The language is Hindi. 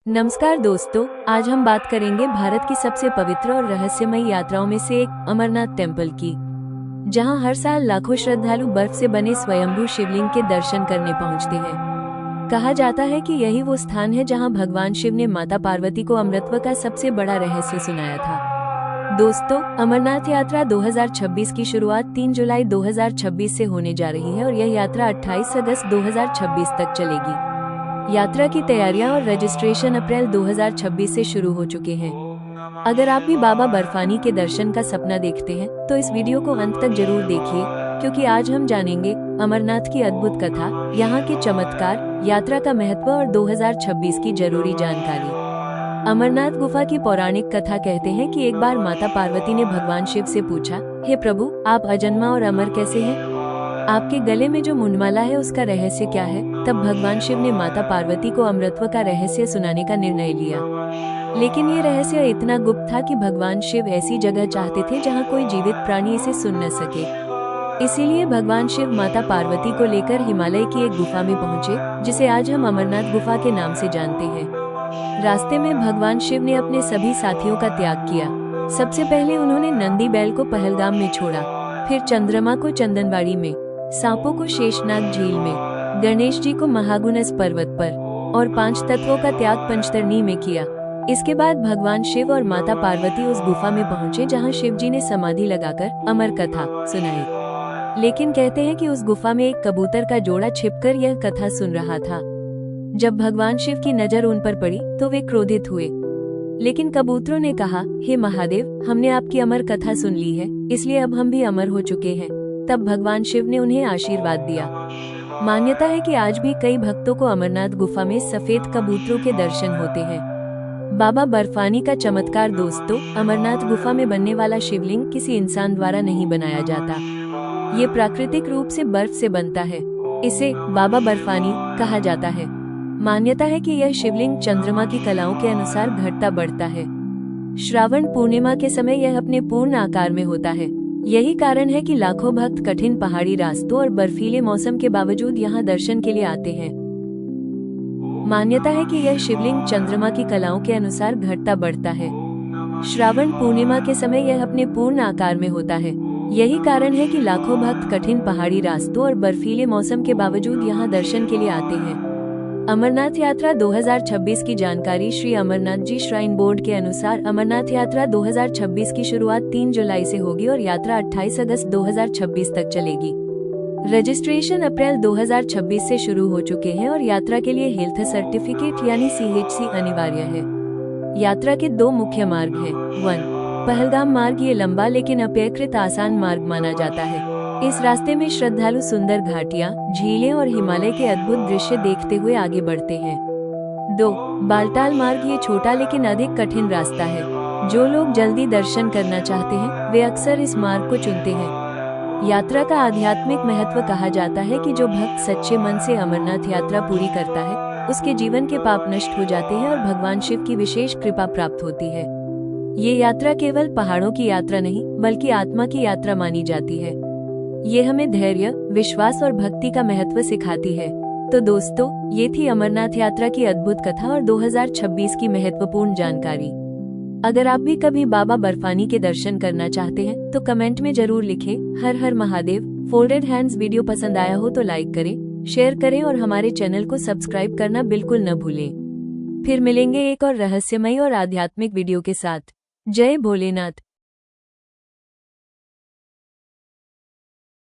नमस्कार दोस्तों, आज हम बात करेंगे भारत की सबसे पवित्र और रहस्यमयी यात्राओं में से एक अमरनाथ टेम्पल की, जहां हर साल लाखों श्रद्धालु बर्फ से बने स्वयंभू शिवलिंग के दर्शन करने पहुंचते हैं। कहा जाता है कि यही वो स्थान है जहां भगवान शिव ने माता पार्वती को अमृतत्व का सबसे बड़ा रहस्य सुनाया था। दोस्तों, अमरनाथ यात्रा 2026 की शुरुआत 3 जुलाई 2026 से होने जा रही है और यह यात्रा 28 अगस्त 2026 तक चलेगी। यात्रा की तैयारियां और रजिस्ट्रेशन अप्रैल 2026 से शुरू हो चुके हैं। अगर आप भी बाबा बर्फानी के दर्शन का सपना देखते हैं तो इस वीडियो को अंत तक जरूर देखिए, क्योंकि आज हम जानेंगे अमरनाथ की अद्भुत कथा, यहाँ के चमत्कार, यात्रा का महत्व और 2026 की जरूरी जानकारी। अमरनाथ गुफा की पौराणिक कथा कहते हैं कि एक बार माता पार्वती ने भगवान शिव से पूछा, हे प्रभु, आप अजन्मा और अमर कैसे हैं? आपके गले में जो मुंडमाला है उसका रहस्य क्या है? तब भगवान शिव ने माता पार्वती को अमृतत्व का रहस्य सुनाने का निर्णय लिया। लेकिन ये रहस्य इतना गुप्त था कि भगवान शिव ऐसी जगह चाहते थे जहाँ कोई जीवित प्राणी इसे सुन न सके। इसीलिए भगवान शिव माता पार्वती को लेकर हिमालय की एक गुफा में पहुँचे, जिसे आज हम अमरनाथ गुफा के नाम से जानते हैं। रास्ते में भगवान शिव ने अपने सभी साथियों का त्याग किया। सबसे पहले उन्होंने नंदी बैल को पहलगाम में छोड़ा, फिर चंद्रमा को चंदनवाड़ी में, सांपों को शेषनाग झील में, गणेश जी को महागुनस पर्वत पर और 5 तत्वों का त्याग पंचतरणी में किया। इसके बाद भगवान शिव और माता पार्वती उस गुफा में पहुंचे जहां शिव जी ने समाधि लगाकर अमर कथा सुनाई। लेकिन कहते हैं कि उस गुफा में एक कबूतर का जोड़ा छिपकर यह कथा सुन रहा था। जब भगवान शिव की नजर उन पर पड़ी तो वे क्रोधित हुए, लेकिन कबूतरों ने कहा, हे महादेव, हमने आपकी अमर कथा सुन ली है, इसलिए अब हम भी अमर हो चुके हैं। तब भगवान शिव ने उन्हें आशीर्वाद दिया। मान्यता है कि आज भी कई भक्तों को अमरनाथ गुफा में सफेद कबूतरों के दर्शन होते हैं। बाबा बर्फानी का चमत्कार। दोस्तों, अमरनाथ गुफा में बनने वाला शिवलिंग किसी इंसान द्वारा नहीं बनाया जाता। ये प्राकृतिक रूप से बर्फ से बनता है। इसे बाबा बर्फानी कहा जाता है। मान्यता है कि यह शिवलिंग चंद्रमा की कलाओं के अनुसार घटता बढ़ता है। श्रावण पूर्णिमा के समय यह अपने पूर्ण आकार में होता है। यही कारण है कि लाखों भक्त कठिन पहाड़ी रास्तों और बर्फीले मौसम के बावजूद यहाँ दर्शन के लिए आते हैं। मान्यता है कि यह शिवलिंग चंद्रमा की कलाओं के अनुसार घटता बढ़ता है। श्रावण पूर्णिमा के समय यह अपने पूर्ण आकार में होता है। यही कारण है कि लाखों भक्त कठिन पहाड़ी रास्तों और बर्फीले मौसम के बावजूद यहाँ दर्शन के लिए आते हैं। अमरनाथ यात्रा 2026 की जानकारी। श्री अमरनाथ जी श्राइन बोर्ड के अनुसार अमरनाथ यात्रा 2026 की शुरुआत 3 जुलाई से होगी और यात्रा 28 अगस्त 2026 तक चलेगी। रजिस्ट्रेशन अप्रैल 2026 से शुरू हो चुके हैं और यात्रा के लिए हेल्थ सर्टिफिकेट यानी CHC अनिवार्य है। यात्रा के 2 मुख्य मार्ग हैं। 1. पहलगाम मार्ग। ये लंबा लेकिन अपेक्षाकृत आसान मार्ग माना जाता है। इस रास्ते में श्रद्धालु सुंदर घाटियां, झीलें और हिमालय के अद्भुत दृश्य देखते हुए आगे बढ़ते हैं। 2. बालटाल मार्ग। ये छोटा लेकिन अधिक कठिन रास्ता है। जो लोग जल्दी दर्शन करना चाहते हैं वे अक्सर इस मार्ग को चुनते हैं। यात्रा का आध्यात्मिक महत्व। कहा जाता है कि जो भक्त सच्चे मन से अमरनाथ यात्रा पूरी करता है उसके जीवन के पाप नष्ट हो जाते हैं और भगवान शिव की विशेष कृपा प्राप्त होती है। ये यात्रा केवल पहाड़ों की यात्रा नहीं बल्कि आत्मा की यात्रा मानी जाती है। ये हमें धैर्य, विश्वास और भक्ति का महत्व सिखाती है। तो दोस्तों, ये थी अमरनाथ यात्रा की अद्भुत कथा और 2026 की महत्वपूर्ण जानकारी। अगर आप भी कभी बाबा बर्फानी के दर्शन करना चाहते हैं तो कमेंट में जरूर लिखें। हर हर महादेव। फोल्डेड हैंड्स वीडियो पसंद आया हो तो लाइक करें, शेयर करें और हमारे चैनल को सब्सक्राइब करना बिल्कुल न भूलें। फिर मिलेंगे एक और रहस्यमयी और आध्यात्मिक वीडियो के साथ। जय भोलेनाथ।